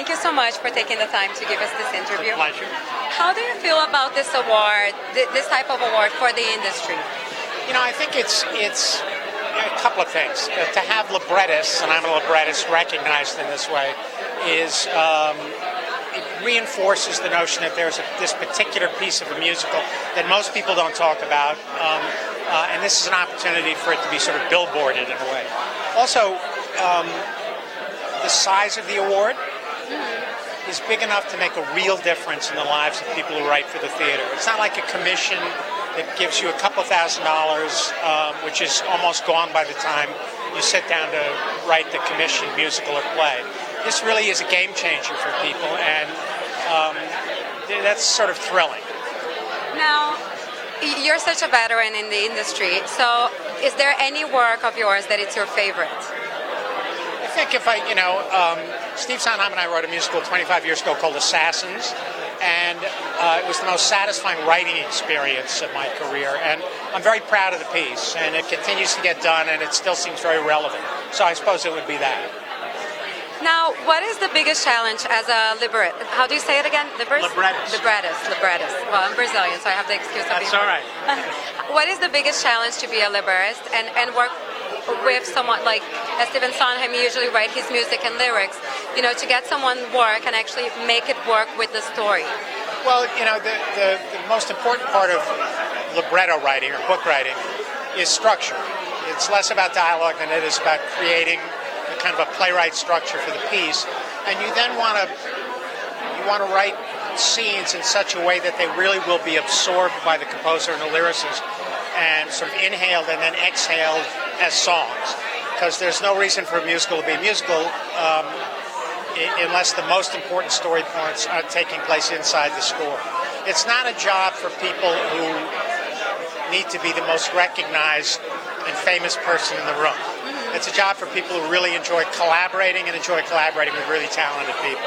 thank you so much for taking the time to give us this interview. It's a pleasure. How do you feel about this award, this type of award for the industry? You know, I think it's a couple of things. To have librettists, and I'm a librettist, recognized in this way, is it reinforces the notion that there's this particular piece of a musical that most people don't talk about, and this is an opportunity for it to be sort of billboarded in a way. Also, the size of the award is big enough to make a real difference in the lives of people who write for the theater. It's not like a commission that gives you a couple $1,000, which is almost gone by the time you sit down to write the commissioned musical or play. This really is a game changer for people, and that's sort of thrilling. Now, you're such a veteran in the industry, so is there any work of yours that it's your favorite? I think Steve Sondheim and I wrote a musical 25 years ago called Assassins, and it was the most satisfying writing experience of my career, and I'm very proud of the piece, and it continues to get done, and it still seems very relevant. So I suppose it would be that. Now, what is the biggest challenge as a librettist? How do you say it again? Librettist. Librettist. Well, I'm Brazilian, so I have the excuse of being. That's all right. What is the biggest challenge to be a librettist and work with someone like Stephen Sondheim? Usually write his music and lyrics, to get someone work and actually make it work with the story. Well, the most important part of libretto writing or book writing is structure. It's less about dialogue than it is about creating a kind of a playwright structure for the piece, and you then want to write scenes in such a way that they really will be absorbed by the composer and the lyricist and sort of inhaled and then exhaled as songs, because there's no reason for a musical to be a musical unless the most important story points are taking place inside the score. It's not a job for people who need to be the most recognized and famous person in the room. It's a job for people who really enjoy collaborating and enjoy collaborating with really talented people.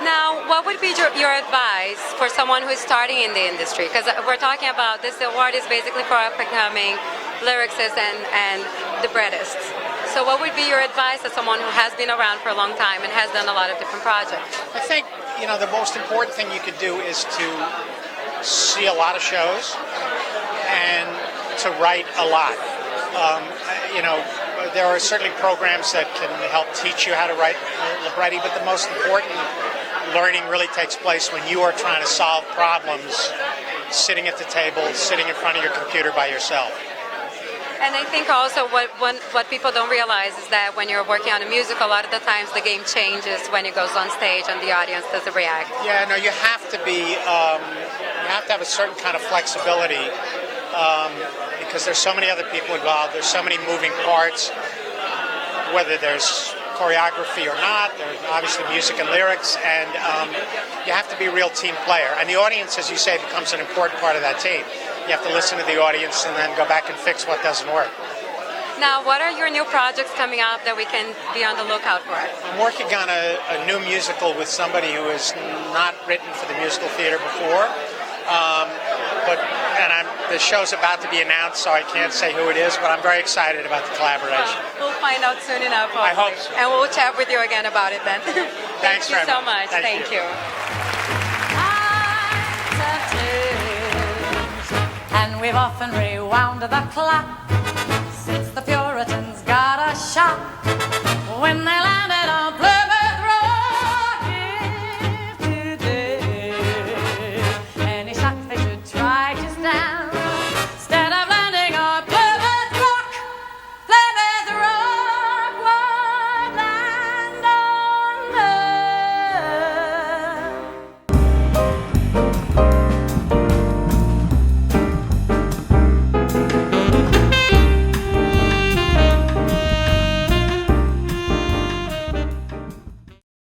Now, what would be your advice for someone who is starting in the industry? Because we're talking about this award is basically for up-and-coming lyricists and librettists. So what would be your advice as someone who has been around for a long time and has done a lot of different projects? I think, the most important thing you could do is to see a lot of shows and to write a lot. There are certainly programs that can help teach you how to write libretti, but the most important learning really takes place when you are trying to solve problems sitting at the table, sitting in front of your computer by yourself. And I think also what people don't realize is that when you're working on a musical, a lot of the times the game changes when it goes on stage and the audience doesn't react. Yeah, no, you have to have a certain kind of flexibility because there's so many other people involved, there's so many moving parts, whether there's choreography or not, there's obviously music and lyrics, and you have to be a real team player. And the audience, as you say, becomes an important part of that team. You have to listen to the audience and then go back and fix what doesn't work. Now, what are your new projects coming up that we can be on the lookout for? I'm working on a new musical with somebody who has not written for the musical theater before. The show's about to be announced, so I can't say who it is, but I'm very excited about the collaboration. We'll find out soon enough, hopefully. I hope so. And we'll chat with you again about it then. Thanks Thank you so much. Thank you. And we've often rewound the clock